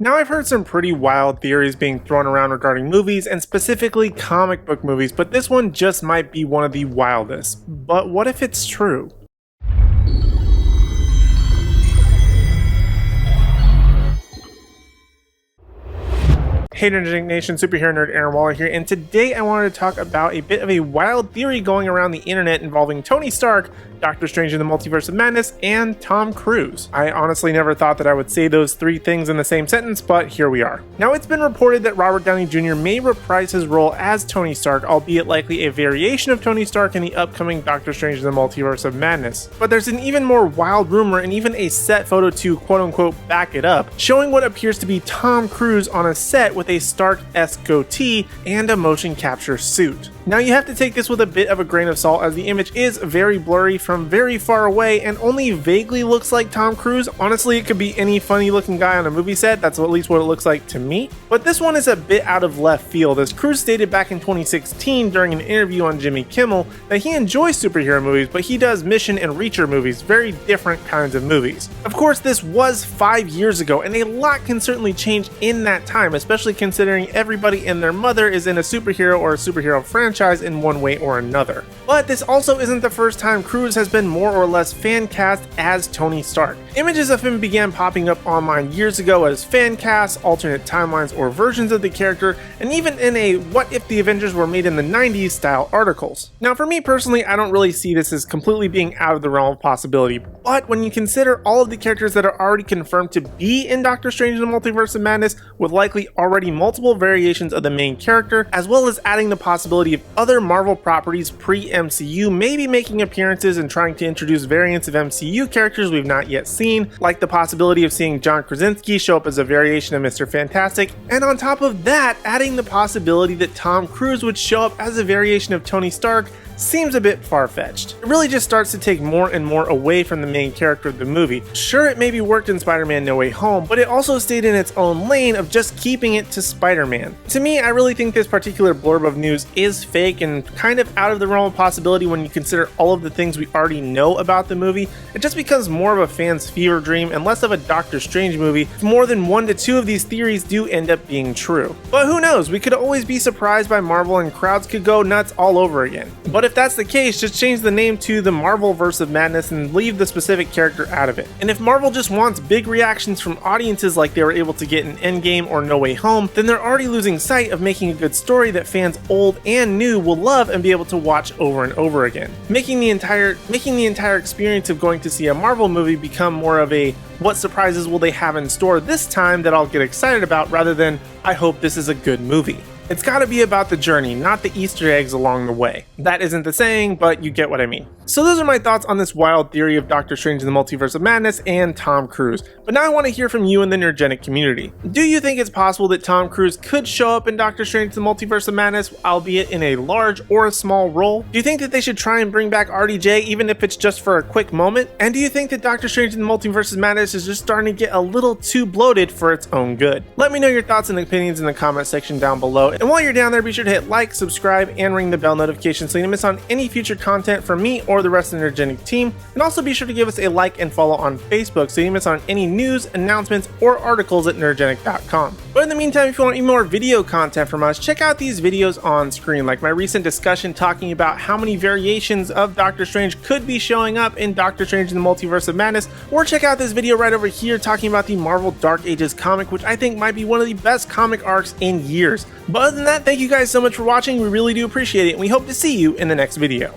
Now, I've heard some pretty wild theories being thrown around regarding movies, and specifically comic book movies, but this one just might be one of the wildest. But what if it's true? Hey Nerding Nation, superhero nerd Aaron Waller here, and today I wanted to talk about a bit of a wild theory going around the internet involving Tony Stark, Doctor Strange in the Multiverse of Madness, and Tom Cruise. I honestly never thought that I would say those three things in the same sentence, but here we are. Now, it's been reported that Robert Downey Jr. may reprise his role as Tony Stark, albeit likely a variation of Tony Stark in the upcoming Doctor Strange in the Multiverse of Madness. But there's an even more wild rumor and even a set photo to quote-unquote back it up, showing what appears to be Tom Cruise on a set with a Stark-esque goatee and a motion capture suit. Now, you have to take this with a bit of a grain of salt, as the image is very blurry from very far away and only vaguely looks like Tom Cruise. Honestly, it could be any funny looking guy on a movie set. That's at least what it looks like to me. But this one is a bit out of left field, as Cruise stated back in 2016 during an interview on Jimmy Kimmel that he enjoys superhero movies, but he does mission and reacher movies, very different kinds of movies. Of course, this was 5 years ago, and a lot can certainly change in that time, especially considering everybody and their mother is in a superhero or a superhero franchise in one way or another. But this also isn't the first time Cruise has been more or less fan cast as Tony Stark. Images of him began popping up online years ago as fan casts, alternate timelines or versions of the character, and even in a "what if the Avengers were made in the 90s" style articles. Now, for me personally, I don't really see this as completely being out of the realm of possibility, but when you consider all of the characters that are already confirmed to be in Doctor Strange in the Multiverse of Madness, with likely already multiple variations of the main character, as well as adding the possibility of other Marvel properties pre-MCU maybe making appearances and trying to introduce variants of MCU characters we've not yet seen, like the possibility of seeing John Krasinski show up as a variation of Mr. Fantastic, and on top of that, adding the possibility that Tom Cruise would show up as a variation of Tony Stark seems a bit far-fetched. It really just starts to take more and more away from the main character of the movie. Sure, it maybe worked in Spider-Man No Way Home, but it also stayed in its own lane of just keeping it to Spider-Man. To me, I really think this particular blurb of news is fake and kind of out of the realm of possibility when you consider all of the things we already know about the movie. It just becomes more of a fan's fever dream and less of a Doctor Strange movie if more than 1 to 2 of these theories do end up being true. But who knows, we could always be surprised by Marvel and crowds could go nuts all over again. But if that's the case, just change the name to the Multiverse of Madness and leave the specific character out of it. And if Marvel just wants big reactions from audiences like they were able to get in Endgame or No Way Home, then they're already losing sight of making a good story that fans old and new will love and be able to watch over and over again, making the entire experience of going to see a Marvel movie become more of a "what surprises will they have in store this time that I'll get excited about," rather than "I hope this is a good movie." It's gotta be about the journey, not the Easter eggs along the way. That isn't the saying, but you get what I mean. So those are my thoughts on this wild theory of Doctor Strange in the Multiverse of Madness and Tom Cruise. But now I want to hear from you in the Nerdgenic community. Do you think it's possible that Tom Cruise could show up in Doctor Strange in the Multiverse of Madness, albeit in a large or a small role? Do you think that they should try and bring back RDJ even if it's just for a quick moment? And do you think that Doctor Strange in the Multiverse of Madness is just starting to get a little too bloated for its own good? Let me know your thoughts and opinions in the comment section down below. And while you're down there, be sure to hit like, subscribe, and ring the bell notification so you don't miss on any future content from me or the rest of the Nerdgenic team. And also be sure to give us a like and follow on Facebook so you don't miss on any news, announcements, or articles at nerdgenic.com. But in the meantime, if you want any more video content from us, check out these videos on screen, like my recent discussion talking about how many variations of Doctor Strange could be showing up in Doctor Strange in the Multiverse of Madness, or check out this video right over here talking about the Marvel Dark Ages comic, which I think might be one of the best comic arcs in years. But other than that, thank you guys so much for watching. We really do appreciate it, and we hope to see you in the next video.